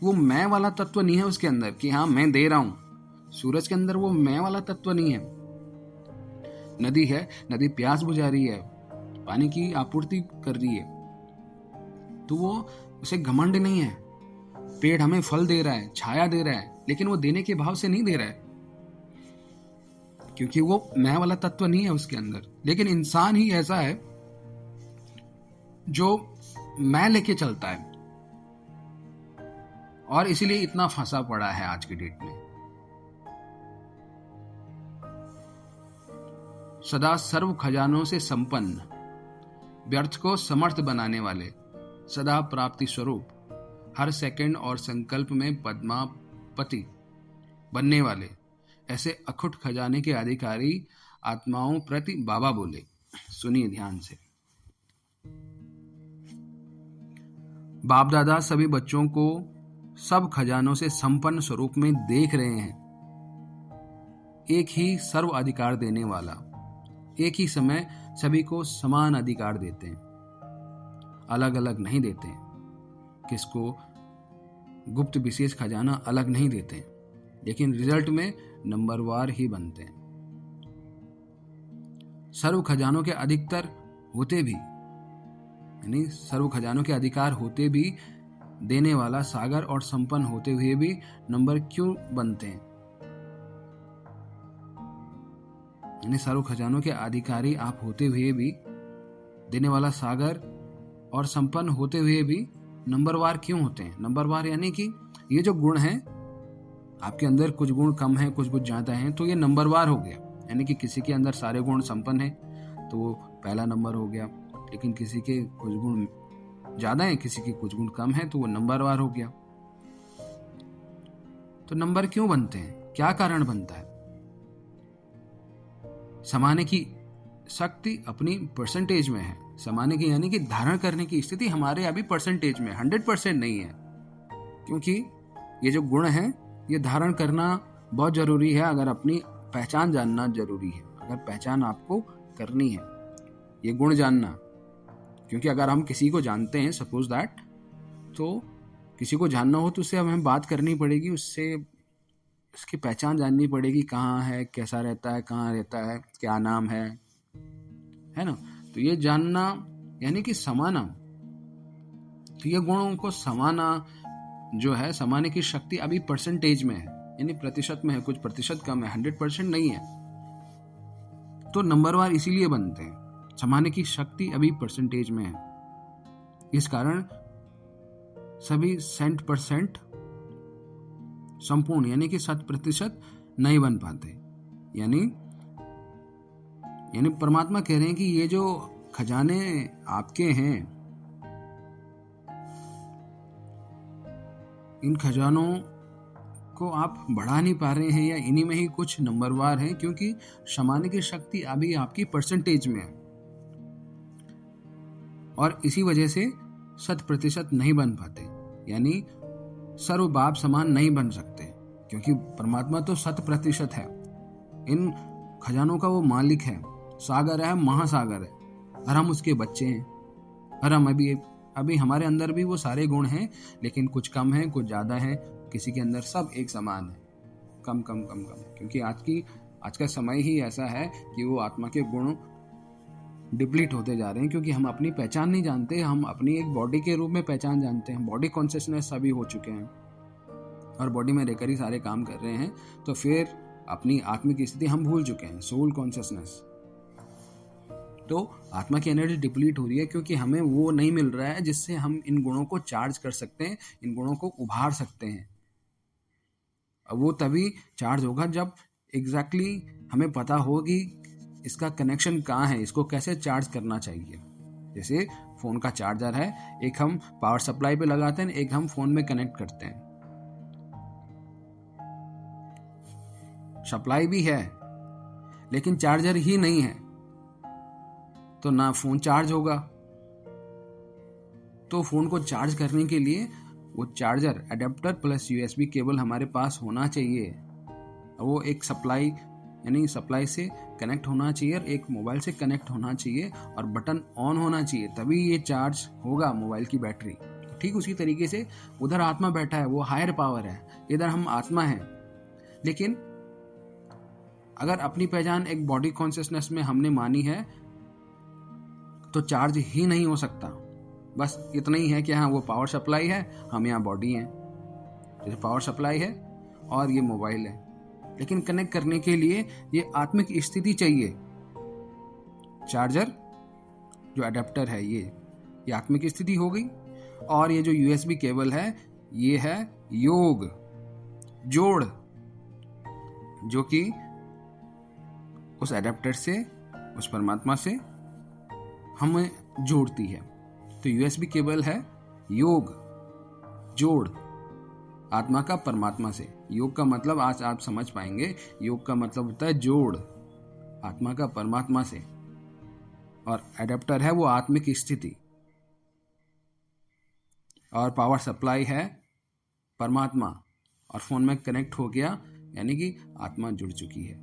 वो मैं वाला तत्व नहीं है उसके अंदर कि हाँ मैं दे रहा हूं। सूरज के अंदर वो मैं वाला तत्व नहीं है। नदी है, नदी प्यास बुझा रही है पानी की आपूर्ति कर रही है, तो वो उसे घमंड नहीं है। पेड़ हमें फल दे रहा है, छाया दे रहा है, लेकिन वो देने के भाव से नहीं दे रहा है, क्योंकि वो मैं वाला तत्व नहीं है उसके अंदर। लेकिन इंसान ही ऐसा है जो मैं लेके चलता है, और इसीलिए इतना फंसा पड़ा है आज की डेट में। सदा सर्व खजानों से संपन्न, व्यर्थ को समर्थ बनाने वाले, सदा प्राप्ति स्वरूप, हर सेकंड और संकल्प में पद्मापति बनने वाले, ऐसे अखुट खजाने के अधिकारी आत्माओं प्रति बाबा बोले। सुनिए ध्यान से। बाप दादा सभी बच्चों को सब खजानों से संपन्न स्वरूप में देख रहे हैं। एक ही सर्व अधिकार देने वाला, एक ही समय सभी को समान अधिकार देते हैं, अलग अलग नहीं देते हैं। किसको गुप्त विशेष खजाना अलग नहीं देते हैं, लेकिन रिजल्ट में नंबरवार ही बनते हैं। सर्व खजानों के अधिकतर होते भी, यानी सर्व खजानों के अधिकार होते भी देने वाला सागर और संपन्न होते हुए भी नंबर क्यों बनते हैं? यानी सर्व खजानों के अधिकारी आप होते हुए भी, देने वाला सागर और संपन्न होते हुए भी नंबरवार क्यों होते हैं? नंबरवार यानी कि ये जो गुण हैं आपके अंदर, कुछ गुण कम है, कुछ ज्यादा हैं, तो ये नंबरवार हो गया। यानी कि किसी के अंदर सारे गुण संपन्न हैं तो वो पहला नंबर हो गया, लेकिन किसी के कुछ गुण ज्यादा हैं, किसी के कुछ गुण कम हैं, तो वो नंबरवार हो गया। तो नंबर क्यों बनते हैं? क्या कारण बनता है? समाने की शक्ति अपनी परसेंटेज में है। समाने की यानी कि धारण करने की स्थिति हमारे अभी परसेंटेज में, 100% नहीं है, क्योंकि ये जो गुण है ये धारण करना बहुत जरूरी है। अगर अपनी पहचान जानना जरूरी है, अगर पहचान आपको करनी है, ये गुण जानना। क्योंकि अगर हम किसी को जानते हैं, सपोज दैट, तो किसी को जानना हो तो उससे हमें बात करनी पड़ेगी, उससे उसकी पहचान जाननी पड़ेगी, कहाँ है, कैसा रहता है, कहाँ रहता है, क्या नाम है ना। तो ये जानना यानी कि समाना। तो ये गुणों को समाना जो है, समाने की शक्ति अभी परसेंटेज में है, यानी प्रतिशत में है, कुछ प्रतिशत कम है, 100% नहीं है। तो नंबरवार इसीलिए बनते हैं, समाने की शक्ति अभी परसेंटेज में है। इस कारण सभी 100% संपूर्ण यानी कि 100% नहीं बन पाते। यानी परमात्मा कह रहे हैं कि ये जो खजाने आपके हैं, इन खजानों को आप बढ़ा नहीं पा रहे हैं, या इन्हीं में ही कुछ नंबरवार हैं, क्योंकि समाने की शक्ति अभी आपकी परसेंटेज में है, और इसी वजह से 100% नहीं बन पाते। यानी सर्व बाप समान नहीं बन सकते, क्योंकि परमात्मा तो 100% है। इन खजानों का वो मालिक है, सागर है, महासागर है, और हम उसके बच्चे हैं। और हम अभी हमारे अंदर भी वो सारे गुण हैं, लेकिन कुछ कम है, कुछ ज्यादा है, किसी के अंदर सब एक समान है, कम कम कम कम। क्योंकि आज का समय ही ऐसा है कि वो आत्मा के गुण डिप्लीट होते जा रहे हैं, क्योंकि हम अपनी पहचान नहीं जानते। हम अपनी एक बॉडी के रूप में पहचान जानते हैं, बॉडी कॉन्शियसनेस सभी हो चुके हैं, और बॉडी में रहकर ही सारे काम कर रहे हैं। तो फिर अपनी आत्मिक स्थिति हम भूल चुके हैं, सोल कॉन्शियसनेस। तो आत्मा की एनर्जी डिप्लीट हो रही है, क्योंकि हमें वो नहीं मिल रहा है जिससे हम इन गुणों को चार्ज कर सकते हैं, इन गुणों को उभार सकते हैं। अब वो तभी चार्ज होगा जब एग्जैक्टली हमें पता हो कि इसका कनेक्शन कहाँ है, इसको कैसे चार्ज करना चाहिए। जैसे फोन का चार्जर है, एक हम पावर सप्लाई पे लगाते हैं, एक हम फोन में कनेक्ट करते हैं। सप्लाई भी है लेकिन चार्जर ही नहीं है, तो ना फोन चार्ज होगा। तो फोन को चार्ज करने के लिए वो charger adapter plus USB cable हमारे पास होना चाहिए। वो एक सप्लाई यानी सप्लाई से कनेक्ट होना चाहिए, और एक मोबाइल से कनेक्ट होना चाहिए, और बटन ऑन होना चाहिए, तभी ये चार्ज होगा मोबाइल की बैटरी। ठीक उसी तरीके से उधर आत्मा बैठा है, वो हायर पावर है, इधर हम आत्मा हैं। लेकिन अगर अपनी पहचान एक बॉडी कॉन्शियसनेस में हमने मानी है, तो चार्ज ही नहीं हो सकता। बस इतना ही है कि हाँ वो पावर सप्लाई है, हम यहाँ बॉडी हैं, जैसे पावर सप्लाई है और ये मोबाइल है। लेकिन कनेक्ट करने के लिए ये आत्मिक स्थिति चाहिए। चार्जर जो अडेप्टर है ये आत्मिक स्थिति हो गई, और ये जो यूएसबी केबल है ये है योग, जोड़, जो कि उस एडेप्टर से, उस परमात्मा से हमें जोड़ती है। तो यूएसबी केबल है योग, जोड़, आत्मा का परमात्मा से। योग का मतलब आज आप समझ पाएंगे, योग का मतलब होता है जोड़, आत्मा का परमात्मा से, और एडेप्टर है वो आत्मिक स्थिति, और पावर सप्लाई है परमात्मा, और फोन में कनेक्ट हो गया, यानी कि आत्मा जुड़ चुकी है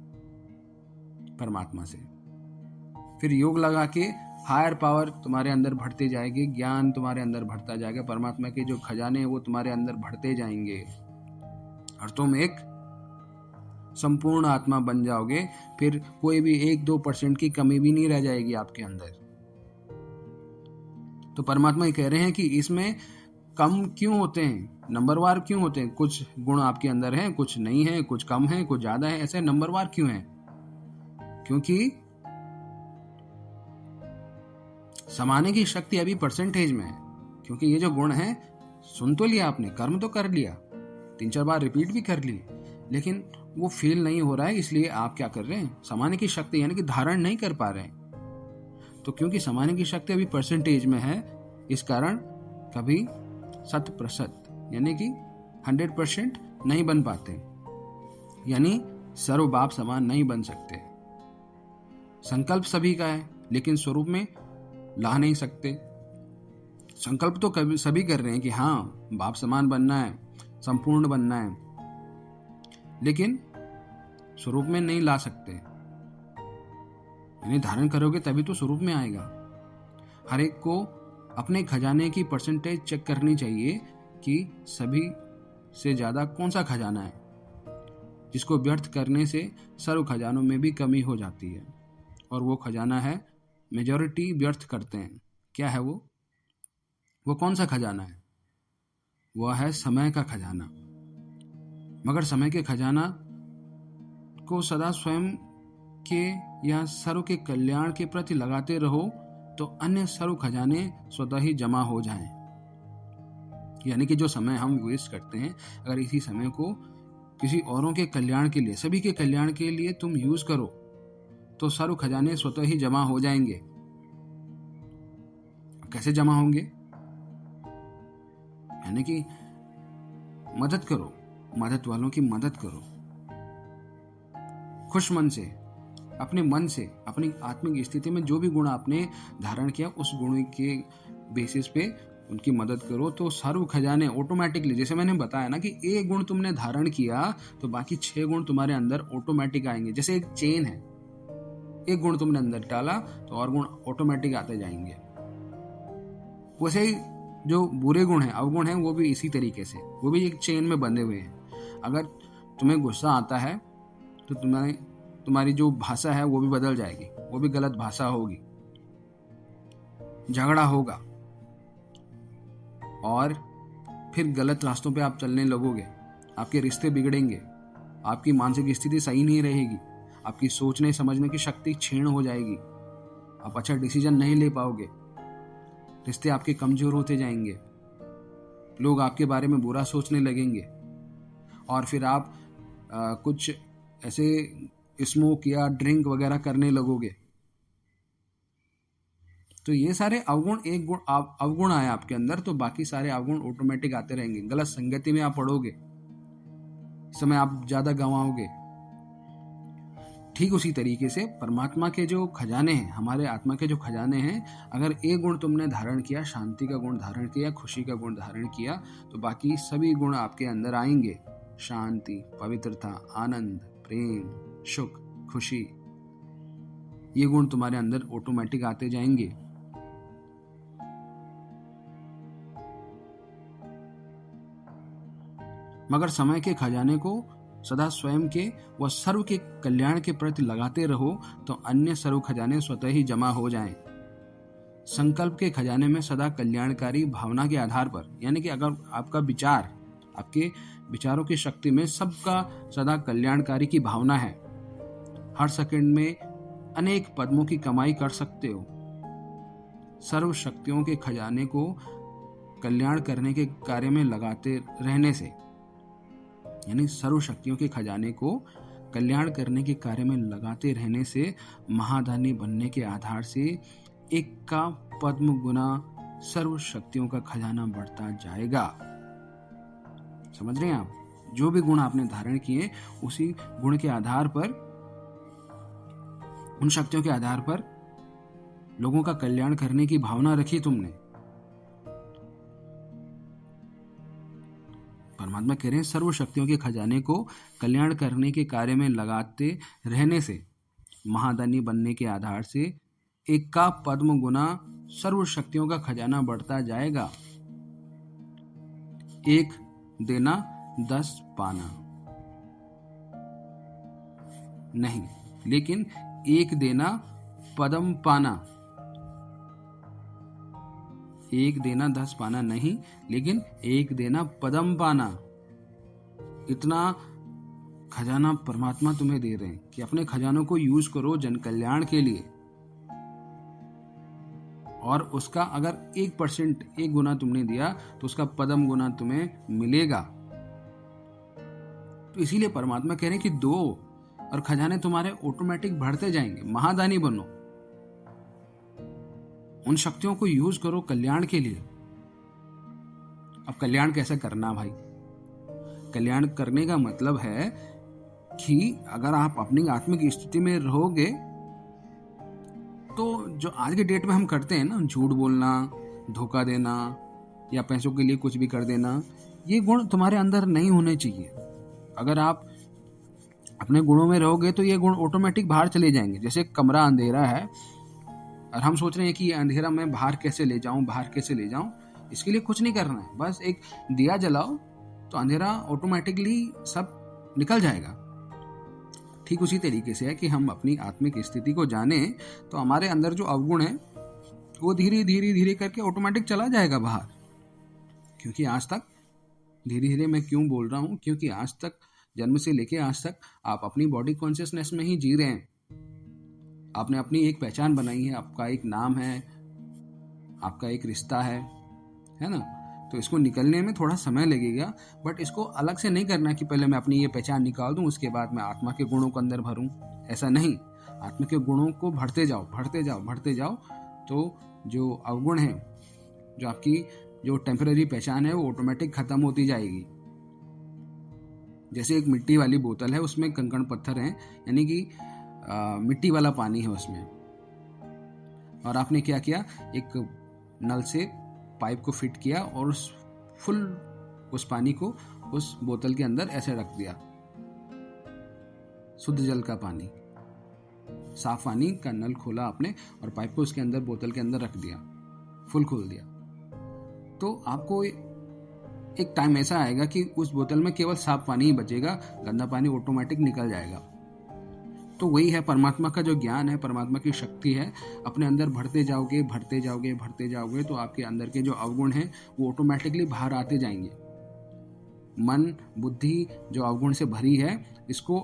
परमात्मा से। फिर योग लगा के हायर पावर तुम्हारे अंदर बढ़ते जाएगी, ज्ञान तुम्हारे अंदर बढ़ता जाएगा, परमात्मा के जो खजाने हैं वो तुम्हारे अंदर बढ़ते जाएंगे, और तुम एक संपूर्ण आत्मा बन जाओगे। फिर कोई भी 1-2% की कमी भी नहीं रह जाएगी आपके अंदर। तो परमात्मा ये कह रहे हैं कि इसमें कम क्यों होते हैं, नंबरवार क्यों होते हैं? कुछ गुण आपके अंदर हैं, कुछ नहीं है, कुछ कम है, कुछ ज्यादा है, ऐसे नंबरवार क्यों है? क्योंकि समाने की शक्ति अभी परसेंटेज में है। क्योंकि ये जो गुण है, सुन तो लिया आपने, कर्म तो कर लिया, 3-4 बार रिपीट भी कर लिए, लेकिन वो फील नहीं हो रहा है, इसलिए आप क्या कर रहे हैं? समाने की शक्ति यानी कि धारण नहीं कर पा रहे हैं। तो क्योंकि समाने की शक्ति अभी परसेंटेज में है, इस कारण कभी 100% यानी कि 100% नहीं बन पाते, यानी सर्व बाप समान नहीं बन सकते। संकल्प सभी का है, लेकिन स्वरूप में ला नहीं सकते। संकल्प तो कभी सभी कर रहे हैं कि हाँ बाप समान बनना है, संपूर्ण बनना है, लेकिन स्वरूप में नहीं ला सकते। यानी धारण करोगे तभी तो स्वरूप में आएगा। हर एक को अपने खजाने की परसेंटेज चेक करनी चाहिए कि सभी से ज्यादा कौन सा खजाना है, जिसको व्यर्थ करने से सर्व खजानों में भी कमी हो जाती है। और वो खजाना है, मेजॉरिटी व्यर्थ करते हैं। क्या है वो कौन सा खजाना है? वह है समय का खजाना। मगर समय के खजाना को सदा स्वयं के या सर्व के कल्याण के प्रति लगाते रहो, तो अन्य सर्व खजाने स्वतः ही जमा हो जाएं। यानी कि जो समय हम वेस्ट करते हैं, अगर इसी समय को किसी औरों के कल्याण के लिए, सभी के कल्याण के लिए तुम यूज करो, तो सर्व खजाने स्वतः ही जमा हो जाएंगे। कैसे जमा होंगे? यानी कि मदद करो, मदद वालों की मदद करो, खुश मन से, अपने मन से, अपनी आत्मिक स्थिति में जो भी गुण आपने धारण किया, उस गुण के बेसिस पे उनकी मदद करो, तो सर्व खजाने ऑटोमेटिकली, जैसे मैंने बताया ना कि एक गुण तुमने धारण किया तो बाकी 6 गुण तुम्हारे अंदर ऑटोमेटिक आएंगे। जैसे एक चेन है, एक गुण तुमने अंदर डाला तो और गुण ऑटोमेटिक आते जाएंगे। वैसे ही जो बुरे गुण हैं, अवगुण हैं, वो भी इसी तरीके से, वो भी एक चेन में बंधे हुए हैं। अगर तुम्हें गुस्सा आता है तो तुम्हारी जो भाषा है वो भी बदल जाएगी, वो भी गलत भाषा होगी, झगड़ा होगा, और फिर गलत रास्तों पे आप चलने लगोगे, आपके रिश्ते बिगड़ेंगे, आपकी मानसिक स्थिति सही नहीं रहेगी, आपकी सोचने समझने की शक्ति क्षीण हो जाएगी, आप अच्छा डिसीजन नहीं ले पाओगे, रिश्ते आपके कमजोर होते जाएंगे, लोग आपके बारे में बुरा सोचने लगेंगे, और फिर आप कुछ ऐसे स्मोक या ड्रिंक वगैरह करने लगोगे। तो ये सारे अवगुण, एक गुण अवगुण आए आपके अंदर, तो बाकी सारे अवगुण ऑटोमेटिक आते रहेंगे। गलत संगति में आप पड़ोगे, समय आप ज्यादा गंवाओगे। ठीक उसी तरीके से परमात्मा के जो खजाने हैं, हमारे आत्मा के जो खजाने हैं, अगर एक गुण तुमने धारण किया, शांति का गुण धारण किया, खुशी का गुण धारण किया, तो बाकी सभी गुण आपके अंदर आएंगे। शांति, पवित्रता, आनंद, प्रेम, सुख, खुशी, ये गुण तुम्हारे अंदर ऑटोमेटिक आते जाएंगे। मगर समय के खजाने को सदा स्वयं के व सर्व के कल्याण के प्रति लगाते रहो, तो अन्य सर्व खजाने स्वतः ही जमा हो जाएं। संकल्प के खजाने में सदा कल्याणकारी भावना के आधार पर, यानी कि अगर आपका विचार, आपके विचारों की शक्ति में सबका सदा कल्याणकारी की भावना है, हर सेकंड में अनेक पद्मों की कमाई कर सकते हो। सर्व शक्तियों के खजाने को कल्याण करने के कार्य में लगाते रहने से, यानी सर्व शक्तियों के खजाने को कल्याण करने के कार्य में लगाते रहने से महादानी बनने के आधार से एक का पद्म गुना सर्व शक्तियों का खजाना बढ़ता जाएगा। समझ रहे हैं आप? जो भी गुण आपने धारण किए उसी गुण के आधार पर, उन शक्तियों के आधार पर लोगों का कल्याण करने की भावना रखी तुमने। परमात्मा कह रहे हैं सर्व शक्तियों के खजाने को कल्याण करने के कार्य में लगाते रहने से महादानी बनने के आधार से एक का पद्म गुना सर्व शक्तियों का खजाना बढ़ता जाएगा। एक देना 10 पाना नहीं, लेकिन एक देना पद्म पाना। एक देना 10 पाना नहीं, लेकिन एक देना पद्म पाना। इतना खजाना परमात्मा तुम्हें दे रहे हैं कि अपने खजानों को यूज करो जन कल्याण के लिए, और उसका अगर 1% 1 गुना तुमने दिया तो उसका पद्म गुना तुम्हें मिलेगा। तो इसीलिए परमात्मा कह रहे हैं कि दो और खजाने तुम्हारे ऑटोमेटिक बढ़ते जाएंगे। महादानी बनो, उन शक्तियों को यूज करो कल्याण के लिए। अब कल्याण कैसे करना भाई? कल्याण करने का मतलब है कि अगर आप अपनी आत्मिक स्थिति में रहोगे तो जो आज के डेट में हम करते हैं ना, झूठ बोलना, धोखा देना या पैसों के लिए कुछ भी कर देना, ये गुण तुम्हारे अंदर नहीं होने चाहिए। अगर आप अपने गुणों में रहोगे तो ये गुण ऑटोमेटिक बाहर चले जाएंगे। जैसे कमरा अंधेरा है और हम सोच रहे हैं कि ये अंधेरा मैं बाहर कैसे ले जाऊं, इसके लिए कुछ नहीं करना है, बस एक दिया जलाओ तो अंधेरा ऑटोमेटिकली सब निकल जाएगा। ठीक उसी तरीके से है कि हम अपनी आत्मिक स्थिति को जाने तो हमारे अंदर जो अवगुण है वो धीरे धीरे करके ऑटोमेटिक चला जाएगा बाहर। क्योंकि आज तक, धीरे धीरे मैं क्यों बोल रहा हूँ, क्योंकि आज तक, जन्म से लेके आज तक आप अपनी बॉडी कॉन्शियसनेस में ही जी रहे हैं। आपने अपनी एक पहचान बनाई है, आपका एक नाम है, आपका एक रिश्ता है ना। तो इसको निकलने में थोड़ा समय लगेगा, बट इसको अलग से नहीं करना कि पहले मैं अपनी ये पहचान निकाल दूं उसके बाद मैं आत्मा के गुणों को अंदर भरूं। ऐसा नहीं, आत्मा के गुणों को भरते जाओ तो जो अवगुण है, जो आपकी जो टेम्पररी पहचान है वो ऑटोमेटिक खत्म होती जाएगी। जैसे एक मिट्टी वाली बोतल है, उसमें कंकड़ पत्थर हैं, यानी कि मिट्टी वाला पानी है उसमें, और आपने क्या किया, एक नल से पाइप को फिट किया और उस पानी को उस बोतल के अंदर ऐसे रख दिया। शुद्ध जल का पानी, साफ पानी का नल खोला आपने और पाइप को उसके अंदर, बोतल के अंदर रख दिया, फुल खोल दिया। तो आपको एक टाइम ऐसा आएगा कि उस बोतल में केवल साफ पानी ही बचेगा, गंदा पानी ऑटोमेटिक निकल जाएगा। तो वही है परमात्मा का जो ज्ञान है, परमात्मा की शक्ति है। अपने अंदर भरते जाओगे तो आपके अंदर के जो अवगुण हैं वो ऑटोमेटिकली बाहर आते जाएंगे। मन बुद्धि जो अवगुण से भरी है, इसको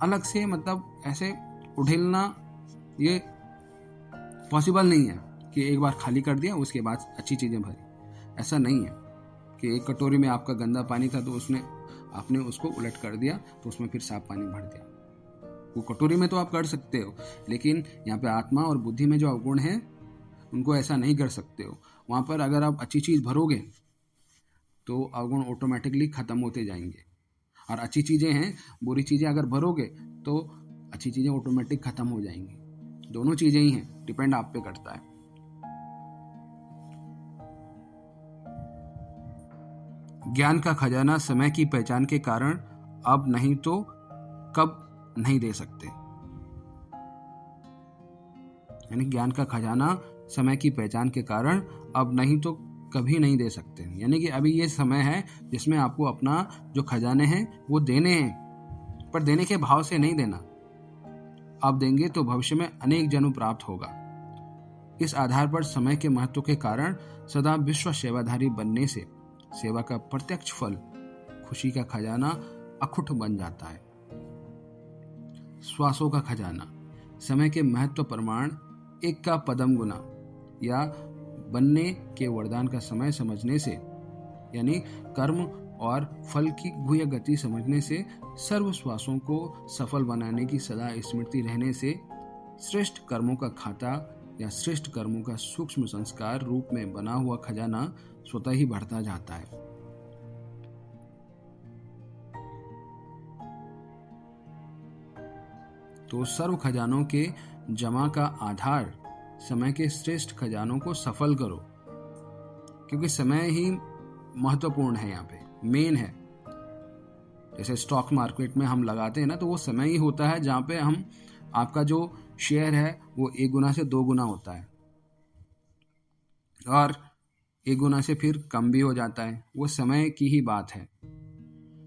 अलग से मतलब ऐसे उड़ेलना ये पॉसिबल नहीं है कि एक बार खाली कर दिया उसके बाद अच्छी चीज़ें भरी। ऐसा नहीं है कि एक कटोरी में आपका गंदा पानी था तो उसने आपने उसको उलट कर दिया तो उसमें फिर साफ पानी भर दिया। वो कटोरी में तो आप कर सकते हो, लेकिन यहाँ पे आत्मा और बुद्धि में जो अवगुण है उनको ऐसा नहीं कर सकते हो। वहाँ पर अगर आप अच्छी चीज़ भरोगे तो अवगुण ऑटोमेटिकली ख़त्म होते जाएंगे, और अच्छी चीज़ें हैं, बुरी चीज़ें अगर भरोगे तो अच्छी चीज़ें ऑटोमेटिक ख़त्म हो जाएंगी। दोनों चीज़ें ही हैं, डिपेंड आप पे करता है। ज्ञान का खजाना समय की पहचान के कारण अब नहीं तो कब नहीं दे सकते। यानी ज्ञान का खजाना समय की पहचान के कारण अब नहीं तो कभी नहीं दे सकते। यानी कि अभी ये समय है जिसमें आपको अपना जो खजाने हैं वो देने हैं, पर देने के भाव से नहीं देना। अब देंगे तो भविष्य में अनेक जन्म प्राप्त होगा। इस आधार पर समय के महत्व के कारण सदा विश्व सेवाधारी बनने से सेवा का प्रत्यक्ष फल खुशी का खजाना अखुट बन जाता है। श्वासों का खजाना, समय के महत्व प्रमाण एक का पदम गुना या बनने के वरदान का समय समझने से, यानी कर्म और फल की गुह्य गति समझने से, सर्व श्वासों को सफल बनाने की सदा स्मृति रहने से श्रेष्ठ कर्मों का खाता या श्रेष्ठ कर्मों का सूक्ष्म संस्कार रूप में बना हुआ खजाना स्वतः ही बढ़ता जाता है। तो सर्व खजानों के जमा का आधार समय के श्रेष्ठ खजानों को सफल करो, क्योंकि समय ही महत्वपूर्ण है, यहाँ पे मेन है। जैसे स्टॉक मार्केट में हम लगाते हैं ना, तो वो समय ही होता है जहाँ पे हम आपका जो शेयर है वो 1 गुना से 2 गुना होता है और 1 गुना से फिर कम भी हो जाता है। वो समय की ही बात है।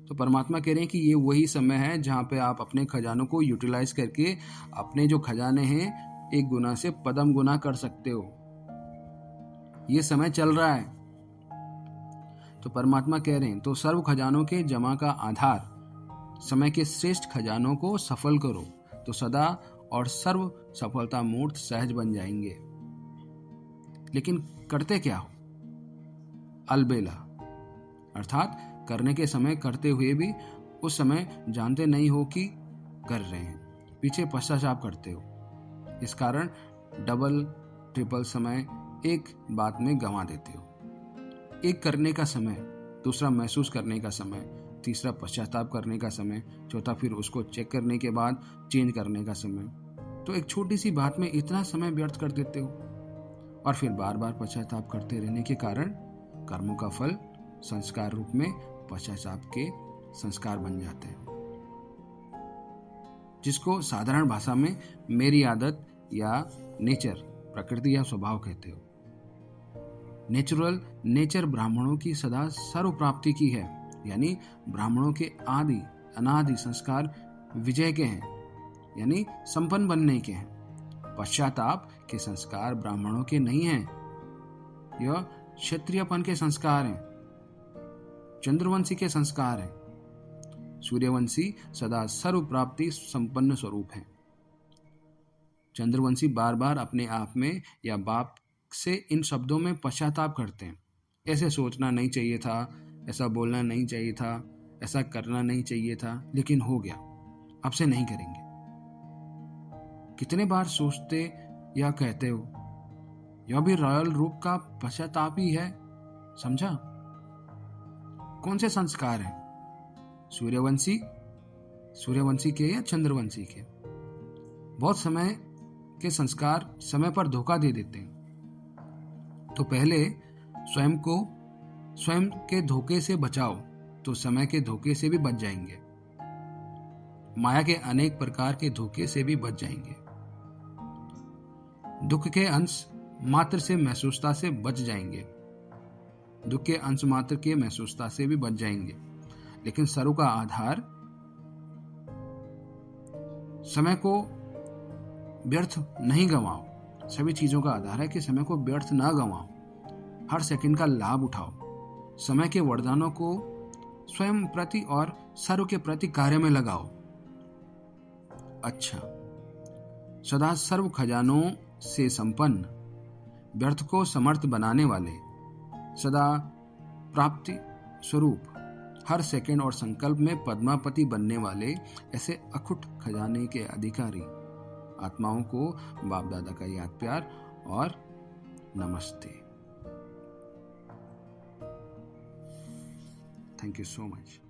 तो परमात्मा कह रहे हैं कि ये वही समय है जहाँ पे आप अपने खजानों को यूटिलाइज करके अपने जो खजाने हैं 1 गुना से पदम गुना कर सकते हो। ये समय चल रहा है। तो परमात्मा कह रहे हैं तो सर्व खजानों के जमा का आधार समय के श्रेष्ठ खजानों को सफल करो, तो सदा और सर्व सफलता मूर्त सहज बन जाएंगे। लेकिन करते क्या हो? अलबेला, अर्थात करने के समय करते हुए भी उस समय जानते नहीं हो कि कर रहे हैं, पीछे पश्चाताप करते हो। इस कारण डबल ट्रिपल समय एक बात में गंवा देते हो। एक करने का समय, दूसरा महसूस करने का समय, तीसरा पश्चाताप करने का समय, चौथा फिर उसको चेक करने के बाद चेंज करने का समय। तो एक छोटी सी बात में इतना समय व्यर्थ कर देते हो और फिर बार बार पश्चाताप करते रहने के कारण कर्मों का फल संस्कार रूप में पश्चाताप के संस्कार बन जाते हैं, जिसको साधारण भाषा में मेरी आदत या नेचर, प्रकृति या स्वभाव कहते हो। नेचुरल नेचर ब्राह्मणों की सदा सर्व प्राप्ति की है, यानी ब्राह्मणों के आदि अनादि संस्कार विजय के हैं, यानी संपन्न बनने के हैं। पश्चाताप के संस्कार ब्राह्मणों के नहीं हैं, यह क्षत्रियपन के संस्कार हैं, चंद्रवंशी के संस्कार हैं। सूर्यवंशी सदा सर्व प्राप्ति संपन्न स्वरूप है। चंद्रवंशी बार बार अपने आप में या बाप से इन शब्दों में पश्चाताप करते हैं। ऐसे सोचना नहीं चाहिए था, ऐसा बोलना नहीं चाहिए था, ऐसा करना नहीं चाहिए था, लेकिन हो गया, अब से नहीं करेंगे। कितने बार सोचते या कहते हो, यह भी रॉयल रूप का पश्चाताप ही है। समझा? कौन से संस्कार हैं? सूर्यवंशी के या चंद्रवंशी के? बहुत समय के संस्कार समय पर धोखा दे देते हैं। तो पहले स्वयं के धोखे से बचाओ, तो समय के धोखे से भी बच जाएंगे। माया के अनेक प्रकार के धोखे से भी बच जाएंगे। दुख के अंश मात्र से महसूसता से बच जाएंगे। दुख के अंश मात्र के महसूसता से भी बच जाएंगे। लेकिन सर्व का आधार समय को व्यर्थ नहीं गंवाओ। सभी चीजों का आधार है कि समय को व्यर्थ ना गंवाओ, हर सेकंड का लाभ उठाओ। समय के वरदानों को स्वयं प्रति और सर्व के प्रति कार्य में लगाओ। अच्छा, सदा सर्व खजानों से संपन्न, व्यर्थ को समर्थ बनाने वाले, सदा प्राप्ति स्वरूप, हर सेकंड और संकल्प में पद्मापति बनने वाले ऐसे अखुट खजाने के अधिकारी आत्माओं को बाप दादा का याद प्यार और नमस्ते। Thank you so much.